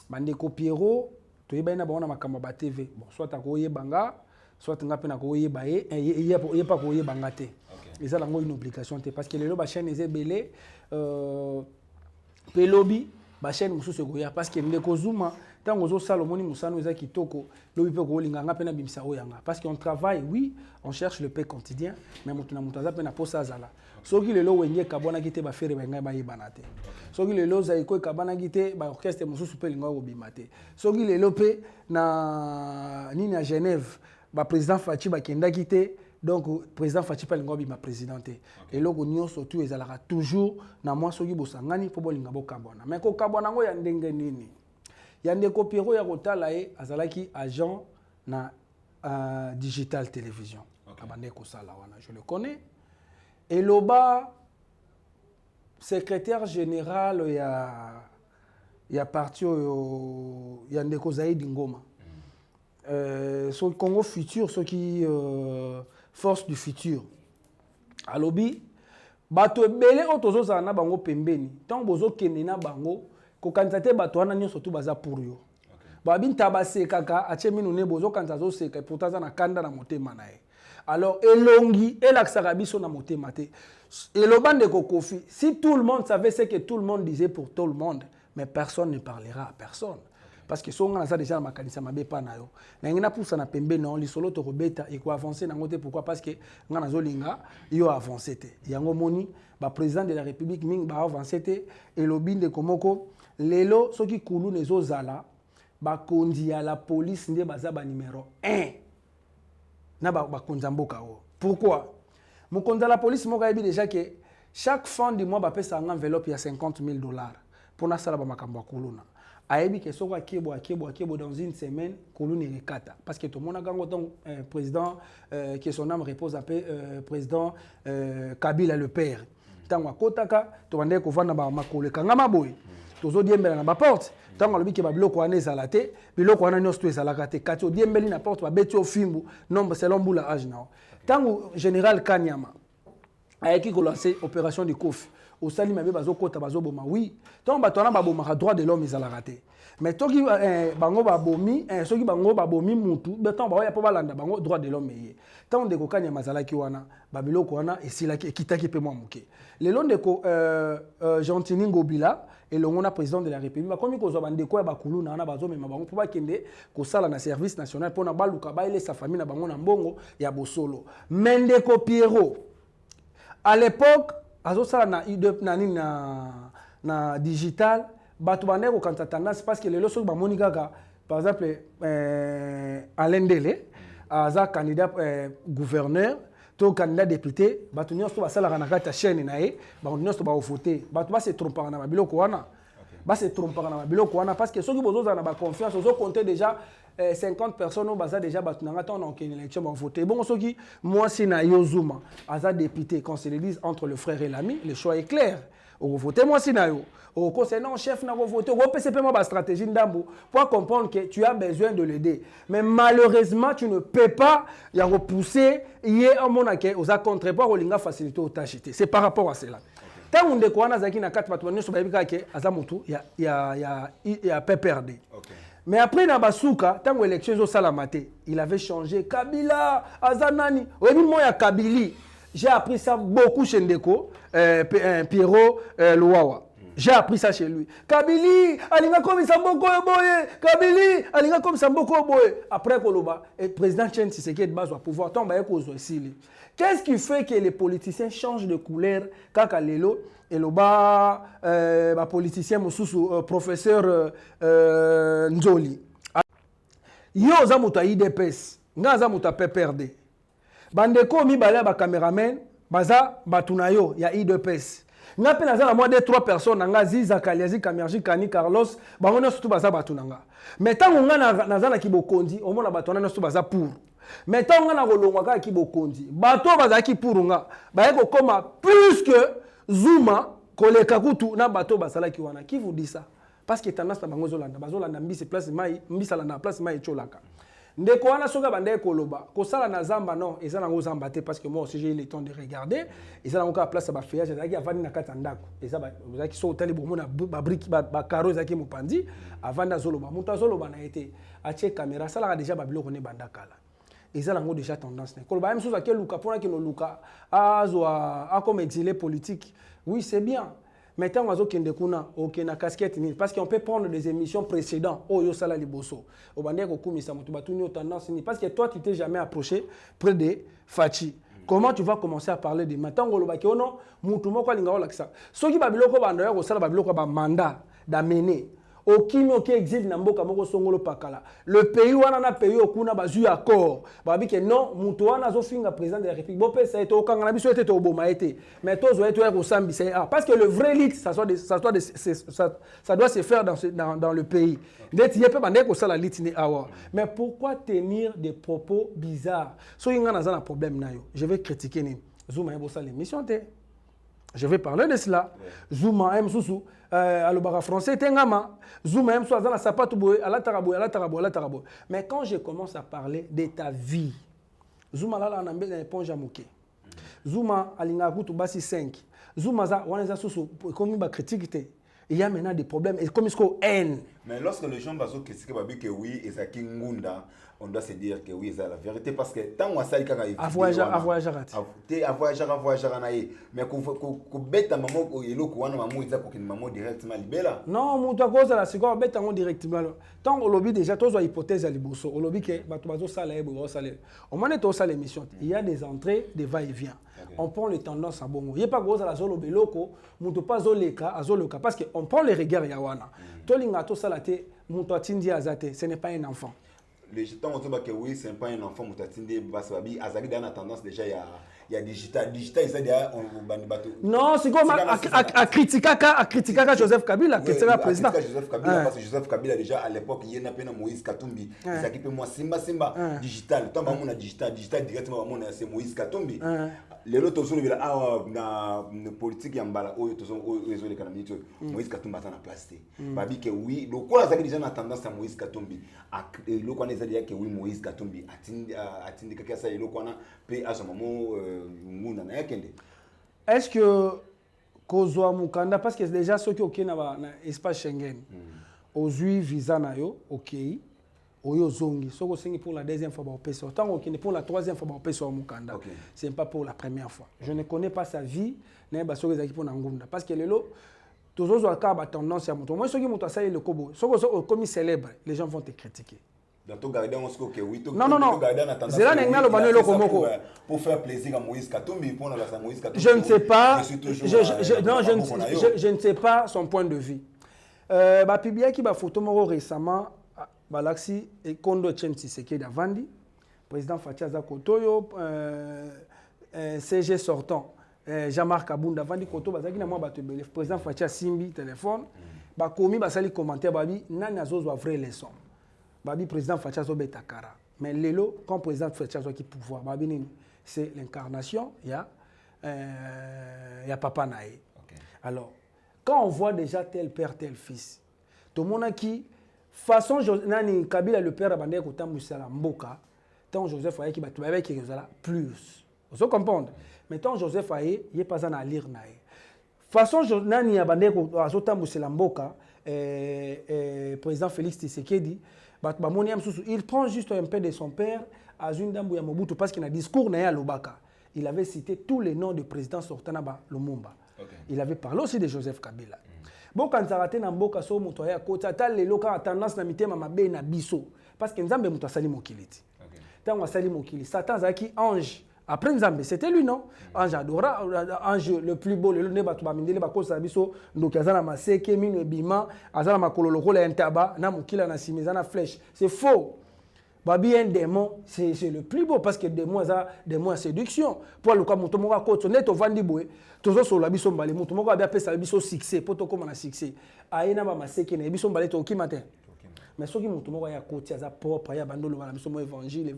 Bandeko Pierrot toyeba ina ba na makambo ba TV. Bon, soit akoyebanga soit ngape na koyeba ye pa koyebanga te. Et ça, une obligation parce que les lois chaîne est belé pelobi ba chaîne musu segoya parce que ndeko Zuma tant ozo salomoni musano eza kitoko lobi pe ko linga ngapena bimisa oyanga parce qu'on travaille oui on cherche le pain quotidien mais mutuna mutaza pe na posa zala soki lelo wenge kabona kite ba fere ba ngai ba yebana te soki lelo za iko kabana kite ba orchestre musu pe linga obima te soki lelo pe na nini à Genève ba président Fachi ba kenda kite. Donc, président Fachi Palingobi ma présidenté. Et là, on surtout ils allaient toujours na moi soki bosangani pour bolinga bokabona. Mais ko kabona ngo ya ndenge nini. Ya ndeko Pierrot ya kotala azalaki agent na Digital Télévision. Abande ko sala wana, je le connais. Et loba secrétaire général ya parti ya ndeko Zaïd Ngoma. Sur Congo futur ceux qui force du futur. Alobi bato ebele otozo za na bango pembeni. Tant bozo kenena bango ko kanzate bato wana nyo surtout baza pour yo. Ba binta base kaka ache minu ne bozo kanzazo seka pourtant za na kanda na motema na ye. Alors elongi elaksaka biso na motema te. Elobande ko Kofi, si tout le monde savait ce que tout le monde disait pour tout le monde, mais personne ne parlera à personne. Parce que si on a déjà ma kanisa mabe pa na yo na ngina poussa na pembe na li solo to robeta et ko avancer na ngote pourquoi parce que ngana zolinga yo avancer te yango moni ba président de la république ming ba avancer te et lobinde komoko lelo soki kulu nezo zala ba kondi ya la police nde baza ba numéro 1 na ba konza mboka o pourquoi mon konza la police mo kayebi déjà que chaque fin du mois ba pesa en enveloppe ya $50,000 pour na sala ba makambo kuluna. Aébi que soit Kebo dans une semaine, Koulouni Rekata. Parce que tout le monde a gagné président, que son âme repose à paix, président Kabila le père. Tant que Kotaka, tu vas dire qu'on va dans ma colle, quand ma boy, tu vas dire dans ma porte. Tant que le bic est bablo qu'on est salaté, bilo qu'on a nos tués salakate. Quand tu dis mbeli na porte, va bêter au film, nombre selon boula âge now. Tant que général Kanyama, avec qui qu'on lance opération de Kofi. au sali mabe bazo kota bazo boma oui tant bato wana baboma droit de l'homme ezala raté mais toki bango babomi soki bango babomi mutu beton ba ya po balanda bango droit de l'homme yé tant de kokanya mazalaki wana babiloko wana esilaki ekitaki pe mwa muke lelo ndeko Gentini Ngobila et le président de la République bakomi ko zo bandeko ya bakulu na wana bazo mema bango po bakende ko sala na service national pona baluka baile sa famille na bango na mbongo ya bosolo Mendeko Pierrot à l'époque azo sala na digital bato bande ko kanta tendance parce que lelo so ba monika par exemple Alain Dele aza candidat gouverneur to candidat député bato nyonso basala na kata chaîne na ye bato nyonso ba voter bato ba se tromper na biloko wana ba se tromper na biloko wana parce que soki bozo na ba confiance ozo compter déjà 50 personnes baza déjà bato na ngata on a une élection ba voter bon soki moi si na Yozuma aza député quand c'est l'église entre le frère et l'ami le choix est clair au voter moi si na yo au concernant chef na voter au PCP moi ba stratégie ndambo pour comprendre que tu as besoin de l'aider mais malheureusement tu ne peux pas y repousser hier à mon accueil aux contre pas olinga facilité au tachité c'est par rapport à cela tant on ndeko wana zaki na 4 bato nyonso ba yebika ke azamutu ya PPRD mais après na basuka tant élection zo salamate il avait changé Kabila azanani oyebi moya Kabili j'ai appris ça beaucoup chez Ndeko Pierrot Luawa. J'ai appris ça chez lui. Kabili, alinga comme Samboko boye. Kabili, alinga comme Samboko boye. Après Koloba, le président Chen Tshisekedi base au pouvoir, tombe cause aussi. Qu'est-ce qui fait que les politiciens changent de couleur quand Kalelo et loba politicien mususu professeur Nzoli. Yo zamuta IDPS, nga zamuta PPRD. Bandeko mibale ba cameraman, baza batunayo ya IDPS. Nga pe naza na moi de 3 personnes nga Ziza Kaliazi Kamerji Kani Carlos bango na surtout baza batunanga. Mais tango nga naza na kibokondi omona bato na surtout baza pour. Mais tango nga na kolongwa ka kibokondi bato baza ki pour nga ba yeko koma plus que Zuma koleka kutu na bato basala ki wana. Qui vous dit ça? Parce que tendance na bango zolanda bazolanda mbisi place mai mbisa la na place mai cholaka. Ndeko wana soka bande koloba ko sala na zamba non eza nango zamba te parce que moi aussi j'ai eu le temps de regarder eza nango ka place ba feuillage ezaki avandi na kata ndako eza ba ezaki so tali bomo na ba brique ba carreaux ezaki mopandi avanda zoloba muto azoloba na été atie caméra sala déjà ba biloko ne banda kala eza nango déjà tendance ne koloba même chose à quel luka pona que no luka a comme exilé politique oui c'est bien. Maintenant, on kende kuna na casquette ni parce qu'on peut prendre des émissions précédentes. Oh yo sala liboso. Au bandé ko kumisa mutu batuni tendance ni parce que toi tu t'es jamais approché près de Fachi. Comment tu vas commencer à parler de maintenant ngoloba ke ono mutu moko linga ola kisa. Soki babiloko banda ko sala babiloko ba mandat d'amener Okimi qui exil na mboka moko songolo pakala. Le pays wana na pays okuna bazu accord. Babi que non, mutu wana zo finga président de la République. Bo pesa eto okanga biso ete to boma ete. Mais to zo eto ko sambi c'est parce que le vrai lit ça doit se faire dans le pays. D'être yé pe bande ko sala lit ni awa. Mais pourquoi tenir des propos bizarres? So yinga na za problème na yo. Je vais critiquer ni Zuma ebo sala émission te. Je vais parler de cela. Zuma aime sousou. Alobara français tengama. Zuma aime soit dans la sapato boy, ala tarabo. Mais quand je commence à parler de ta vie, Zuma là on a mis l'éponge à moquer. Zuma alinga kutu basi 5. Zuma za waneza sousou comme ba critique. Il y a maintenant des problèmes et comme il faut haine. Mais lorsque les gens baso critiquer babi que oui et ça qui ngunda, on doit se dire que oui c'est la vérité parce que tant on sali kaka a voyager naï mais ko beta maman ko yelo ko wana maman iza ko kin maman directement libéra. Non, mutu cause la siko beta ngo directement. Tant au lobby déjà tous hypothèse à liboso. Au lobby que bato bazo sala ebo sala. Au moment to sala émission, il y a des entrées, des va-et-vient. Okay. On prend les tendances à bongo. Il y a pas cause la zolo beloko, mutu pas zoleka, azoloka parce que on prend les regards yawana. Tolinga to sala te mutu atindi azate, ce n'est pas un enfant. Les gens ont dit que oui, c'est pas un enfant, Moutatinde Basabi, Azaki dans la tendance déjà, il y a digital, il s'est déjà on bande bateau. Non, c'est comme à critiquer Joseph Kabila, qui était président. Joseph Kabila, parce que Joseph Kabila déjà à l'époque, il y a un Moïse Katumbi, il s'occupe moi Simba digital, tant que digital directement c'est Moïse Katumbi. Les autres sont na politique yambala oyo tozo les économiques Moïse Katumbi a place. Babi que oui, donc quoi ça déjà na tendance à Moïse Katumbi. Le quoi les dire que oui Moïse Katumbi atindi que ça le quoi na pe à ce moment nguna na yakende. Est-ce que kozwa mukanda parce que déjà ceux qui OK na espace Schengen ozui visa na yo OK oyo zongi soko sengi pour la deuxième fois ba opesa autant OK pour la troisième fois ba opesa mukanda c'est pas pour la première fois je ne connais pas sa vie na ba soko ezaki pour na ngunda parce que lelo toujours au cas tendance à moto moi ceux qui moto ça le kobo soko comme célèbre les gens vont te critiquer. Non, non, non. Pour faire plaisir à Moïse Katumbi, pour la Moïse Katumbi. Je ne sais pas. Je ne sais pas son point de vue. Bapibia qui va photo récemment, Balaxi et Kondo Tchensi Seke Davandi, président Fatia Kotoyo, CG sortant, Jean-Marc Abounda Vandi Koto, Bazaki na moi batebele, président Fatia Simbi téléphone, Bakomi basali commentaire babi nani azozo vraie leçon. Babi président Fachazo Betakara. Mais Lelo, quand président Fachazo qui pouvoir, Babi c'est l'incarnation, il y a Papa Naé. Alors, quand on voit déjà tel père, tel fils, tout le monde a qui, façon, Nani Kabila le père Abandé Kotam Moussala Mboka, tant Joseph Aye qui va tout avec plus. Vous comprenez? Mais tant Joseph Aye, il n'est pas à lire Naé. Façon, Nani Abandé Kotam Moussala Mboka, président Félix Tshisekedi, il prend juste un peu de son père à Zundambu Mobutu parce qu'il a un discours à Lobaka. Il avait cité tous les noms de présidents sortant de Lumumba. Il avait parlé aussi de Joseph Kabila. Bon, quand ça a été dans Mboka, so mutoya kota tal les locaux a tendance na mitema mabe na biso parce que Nzambe muto sali mokiliti. Tant on sali mokili, Satan zaki ange. Après Nzambe, c'était lui non? Ange adora, ange le plus beau, le ne batu ba mindele ba kosa biso ndoki azana maseke minu ebima, azana makololo kola entaba na mokila na simeza na flèche. C'est faux. Babi un démon, c'est le plus beau parce que démon à séduction. Pour le cas muto moka koto neto vandi boé, tozo so la biso mbale muto moka bia pesa biso succès, poto comme na succès. Aina ba maseke na biso mbale to kimate. Mais ce qui muto moka ya koti aza propre ya bandolo bana biso mo évangile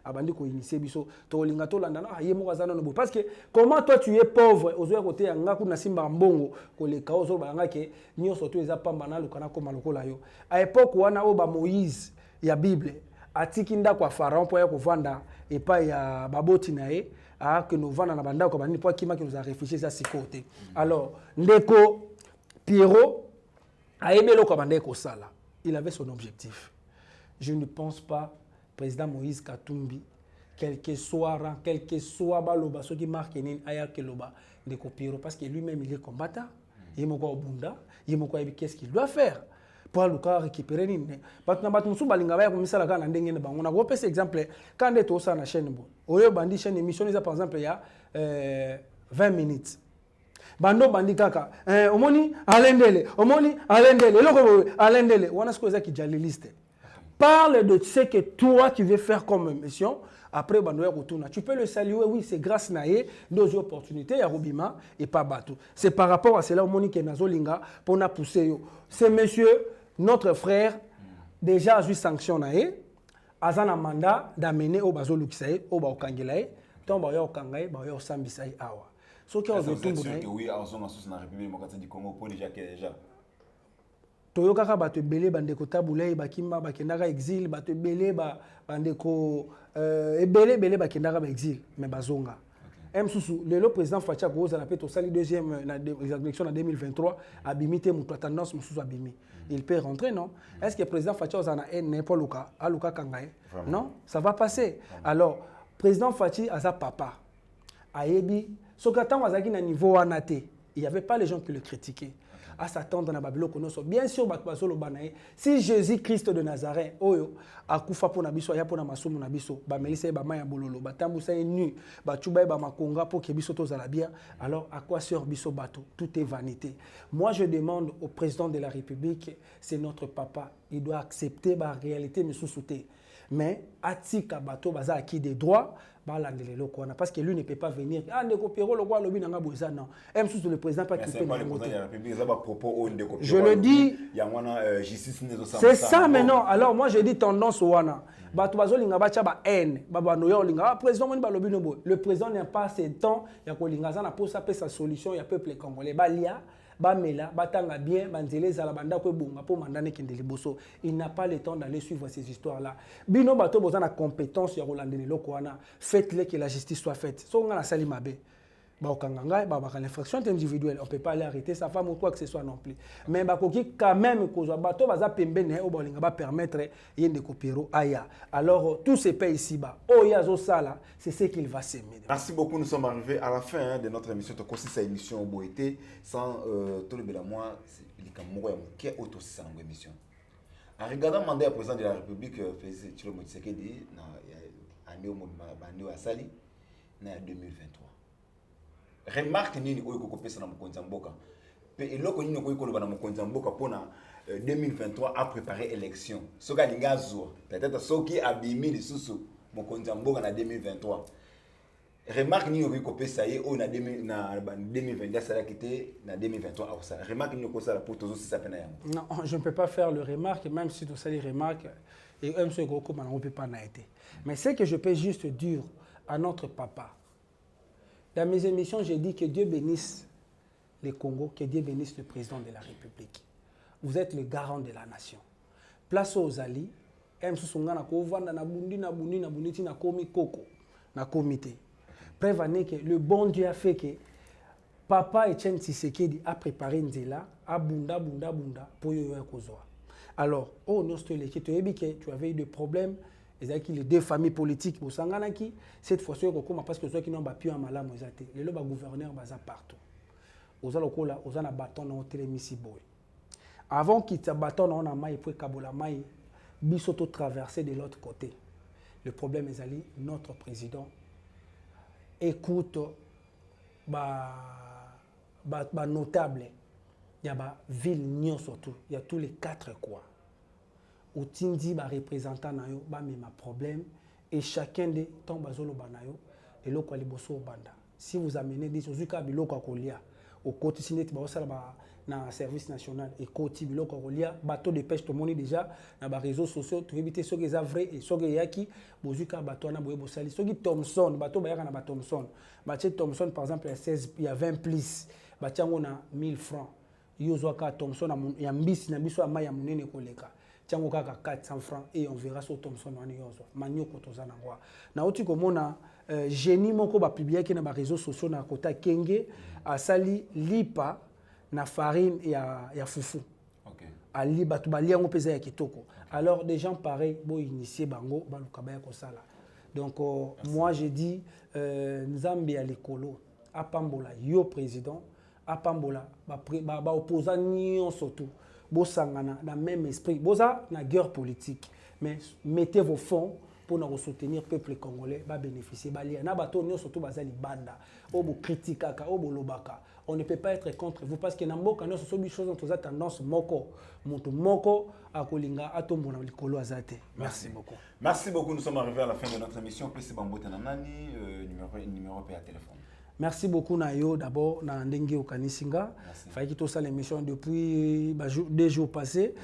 abandi ko initier biso to linga to landa na ye moka zana no bo parce que comment toi tu es pauvre ozoya côté ya ngaku na simba mbongo ko le kaos zo ba ngake nyoso to eza pamba na lukana ko malokola yo. À époque wana o ba Moïse ya Bible atikinda kwa Pharaon pour ya kovanda et pas ya baboti nae a que nous vanda na banda ko bani pour kima qui nous a réfléchi ça si côté. Alors ndeko Pierrot a aimé le commandant ko sala. Il avait son objectif. Je ne pense pas, président Moïse Katumbi, quel que soit rang, quel que soit baloba, ce qui marque aya keloba de Kopiro, parce que lui-même il est combattant. Il est au bunda, il est qu'est-ce qu'il doit faire pour le cas récupérer ni. Parce que na batu balinga ba comme ça la kana ndenge na bango. On a gros exemple quand est au ça na chaîne bo. Oyo bandi chaîne émission ça par exemple il y a 20 minutes. Bando bandi kaka omoni alendele loko alendele wana ce que qui jaliliste parle de ce que toi tu veux faire comme mission après bando ya retourna tu peux le saluer oui c'est grâce naé deux opportunités ya Robima et pas bateau c'est par rapport à cela omoni que nazolinga pour na pousser yo c'est monsieur notre frère déjà a eu sanction naé azana mandat d'amener au bazo lukisae au ba okangelae ton ba ya okangae ba ya osambisae awa. Ce qui est que oui, en la République démocratique du Congo, pour déjà. Toyoka bato belé bandeko tabulei bakimba bakendaka exil bato belé bandeko belé bakendaka exil mais bazonga. Msusu le président Fatia Koza la peto sali deuxième élection en 2023 abimité muto tendance msusu abimi. Il peut rentrer non? Est-ce que le président Fatia Ozana n'est pas Luka Aluka Kangae? Non, ça va passer. Alors président Fatia a sa papa. Ayebi ce qu'attend Wazaki na niveau anaté, il n'y avait pas les gens qui le critiquaient. À s'attendre dans Babylone, bien sûr, si Jésus-Christ de Nazareth, Oyo, akufa pour Nabiso, ya pour Namasoum Nabiso, Bamelise Bamaya Bololo, Batamboussa est nu, Batouba Bamakonga pour que Biso Tozalabia, alors à quoi sert Biso Bato? Tout est vanité. Moi, je demande au président de la République, c'est notre papa, il doit accepter la réalité, mais sous-souté. Mais Atika Bato Baza acquis des droits, parce que lui ne peut pas venir. Ah, Ndeko Pierrot, le roi Lobi Nanga Boza, non. Même sous le président, pas qu'il peut. Je le dis. C'est ça maintenant. Alors moi je dis tendance au Wana. Batubazo Linga Bacha ba haine. Baba Noya Linga. Président Moni Balobi Nobo. Le président n'a pas assez de temps. Il y a ko Linga Zana pour sa solution. Il y a peuple congolais. Balia. Bamela, Batanga bien, Banzele Zalabanda Kwebunga pour Mandane Kendeliboso. Il n'a pas le temps d'aller suivre ces histoires-là. Bino Bato Bozana compétence, ya Rolandene Lokoana. Faites-le que la justice soit faite. So on a Salimabe. l'infraction individuelle, on ne peut pas aller arrêter sa femme ou quoi que ce soit non plus. Mais quand même, va permettre de copier aya. Alors, tous ces pays ici-bas, c'est ce qu'il va s'aimer. Merci beaucoup, nous sommes arrivés à la fin de notre émission. Tu as cette émission au Boété, sans tout le bien moi, qui est aussi dans l'émission. En regardant le mandat président de la République, Tshilombo Tshisekedi, en Sali, en 2023. Remarque nini oyo kokopesa na mokonzi mboka pe eloko nini oyo koloba na mokonzi mboka pona 2023 a préparé élection soka linga zwa peut-être soki abimi lisusu mokonzi mboka na 2023 remarque nini oyo kopesa ye oyo na 2022 ça quitté na 2023 au ça remarque nini ko ça pour tous ça pena yango. Non, je ne peux pas faire le remarque même si tout ça les remarques et même ce gros comme on peut pas n'a été. Mais c'est que je peux juste dire à notre papa. Dans mes émissions, j'ai dit que Dieu bénisse le Congo, que Dieu bénisse le président de la République. Vous êtes le garant de la nation. Place aux alliés, prévenez que le bon Dieu a fait que Papa Etienne Tshisekedi a préparé Nzela, a bunda pour y kozwa. Alors, tu avais eu des problèmes. Les deux familles politiques, cette fois-ci, parce que ceux qui n'ont pas pu en malade, les gouverneurs sont partout. Ils ont un bâton dans le avant qu'ils aient un bâton dans le maille, ils ont traversé de l'autre côté. Le problème est que notre président écoute notable. Il y a des villes surtout. Il y a tous les 4 coins. Au tindi ba représentant na yo ba mema problème et chacun de ton bazolo banayo et loko liboso banda si vous amenez des ozuka biloko akolia au côté sineti ba osala ba na service national et côté biloko akolia bateau de pêche to moni déjà na ba réseaux sociaux to éviter ceux qui sont vrais et ceux qui yaki bozuka bateau na boye bosali ceux qui Thomson bateau ba yaka na ba Thomson ba Thomson par exemple il y a 20 plus ba tiango na 1000 francs yozo ka Thomson ya mbisi na biso ama ya munene koleka 400 francs et on verra sur Thomson manioko tozana ngwa na oti komona génie moko ba publier ki na ba réseaux sociaux na kota kenge asali lipa na farine ya fufu. OK. Ali batu balia ngo pesa ya kitoko. Alors des gens pareils bo initier bango ba lukaba ya kosala. Donc moi j'ai dit Nzambe ya lekolo apambola yo président apambola ba opposant nyon surtout. Bosangana dans le même esprit. Bosa na guerre politique. Mais mettez vos fonds pour nous soutenir le peuple congolais, va bénéficier. Na bato nyo surtout bazali banda. Obo kritikaka, obo lobaka. On ne peut pas être contre vous parce que na mboka no so bi chose dans tendance moko. Mutu moko akolinga atombo na likolo azate. Merci beaucoup. Merci beaucoup. Nous sommes arrivés à la fin de notre émission. Plus Bambote Nanani numéro à téléphone. Merci beaucoup Nayo d'abord na ndenge okanisinga fallait que ça l'émission depuis 2 jours passés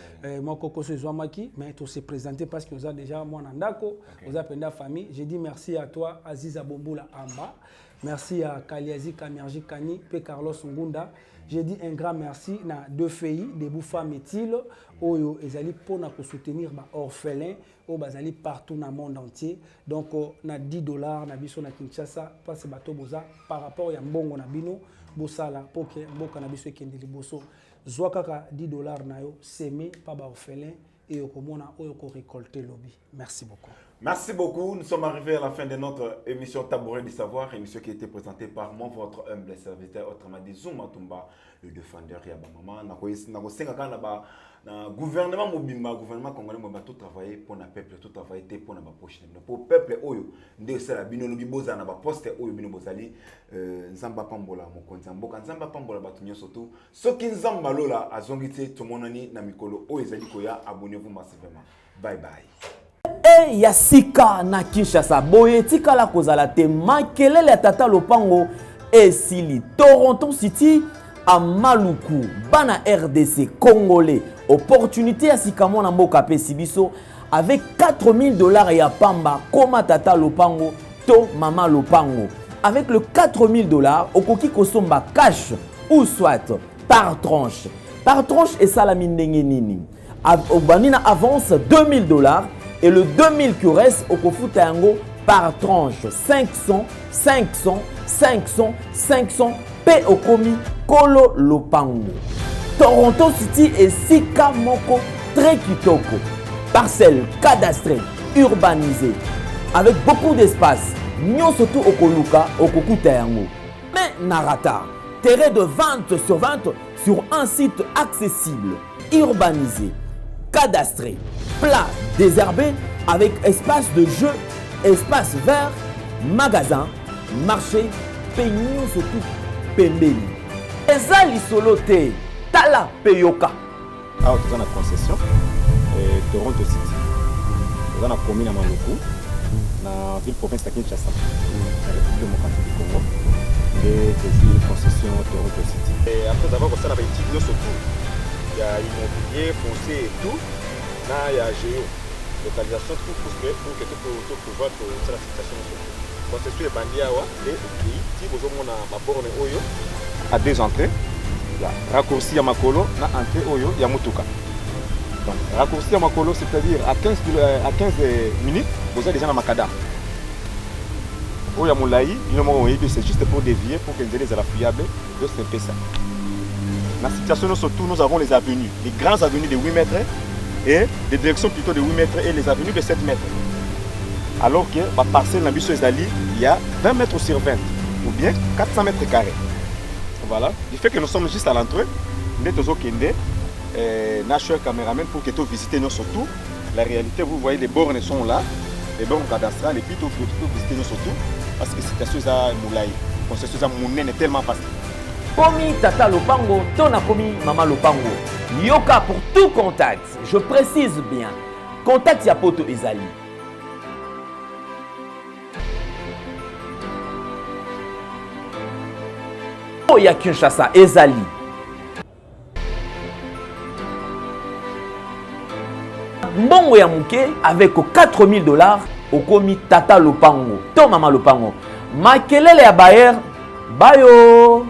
moi koko se zwamaki mais tout s'est présenté parce que vous a déjà moi nandako vous a penda famille j'ai dit merci à toi Aziza Bomboula Amba merci à Kaliazi Kamerji Kani P Carlos Ngunda j'ai dit un grand merci na 2 filles des Boufa Métil oyo ezali pona ko soutenir ba orphelins au bazali partout dans le monde entier donc na $10 na biso na Kinshasa parce bato boza par rapport ya mbongo na bino bosala poke mboka na biso ekende liboso zwa kaka $10 na yo semé pa ba orphelins et okomona oyo ko récolter lobby. Merci beaucoup. Merci beaucoup. Nous sommes arrivés à la fin de notre émission Tabouret du Savoir, émission qui a été présentée par moi, votre humble serviteur, autrement dit Zoum Matumba, le défendeur Yabamama. Le gouvernement Mobimba, le gouvernement congolais m'a tout travaillé pour le peuple, tout travaillé pour la poche. Pour le peuple, oyo, de cela, bino lobi boza na ba poste oyo bino bozali, nzamba pambola mokonzi mboka, nzamba pambola batunyo surtout. Soki nzamba lola azongite tomonani na mikolo oyo ezali koya, abonnez-vous massivement. Bye bye. Ya sika na Kinshasa boye tikala kozala te makelele ya tata lopango esili Toronto City à Maluku bana RDC congolais opportunité ya sika mona mboka pe sibiso avec $4000 ya pamba koma tata lopango to mama lopango avec le $4000 okoki kosomba cash ou soit par tranche et salami ndenge nini obanina avance $2000 et le 2000 qui reste au kofuta yango par tranche 500 500 500 500 pe okomi kolo lopango. Toronto City et Sika Moko très kitoko. Parcelle cadastrée, urbanisée, avec beaucoup d'espace. Nyon surtout okoluka okokuta yango. Mais narata, terrain de vente sur un site accessible, urbanisé, cadastré, plat, désherbé, avec espace de jeu, espace vert, magasin, marché, peignon surtout pembeli. Ezali solo te, tala peyoka. Alors, tu as une concession, Toronto City. Tu as une commune à Maluku, dans la ville province de Kinshasa, dans la République démocratique du Congo. Et une concession Toronto City. Et après avoir fait la petite surtout, il y a immobilier, foncier et tout. Là, il y a géo, localisation, tout pour que tu puisses pouvoir faire la situation. Concession est bandée à et si vous avez ma borne Oyo, à 2 entrées. Raccourci à Makolo, na entrée Oyo, il y a Mutuka. Donc, raccourci à Makolo, c'est-à-dire à 15 minutes, vous avez déjà dans Makada. Oya Moulaï, c'est juste pour dévier, pour que les ailes fiables, de ce fait ça. Dans la situation, surtout, nous avons les avenues, les grandes avenues de 8 mètres et des directions plutôt de 8 mètres et les avenues de 7 mètres. Alors que la parcelle dans Zali, il y a 20 mètres sur 20, ou bien 400 mètres carrés. Voilà, du fait que nous sommes juste à l'entrée, nous sommes National Cameraman pour que tu visites nous surtout. La réalité, vous voyez, les bornes sont là, les bornes cadastrales, et puis tu peux visiter nous surtout, parce que c'est situation à Moulaï, concession à Mounen est tellement facile. Komi Tata Lopango, Tona Komi Mama Lopango. Yoka pour tout contact, je précise bien, contact Yapoto Ezali. Oya Kinshasa Ezali. Mbongo ya muke avec $4000 okomi Tata Lopango to Mama Lopango. Makelele ya Bayer bayo.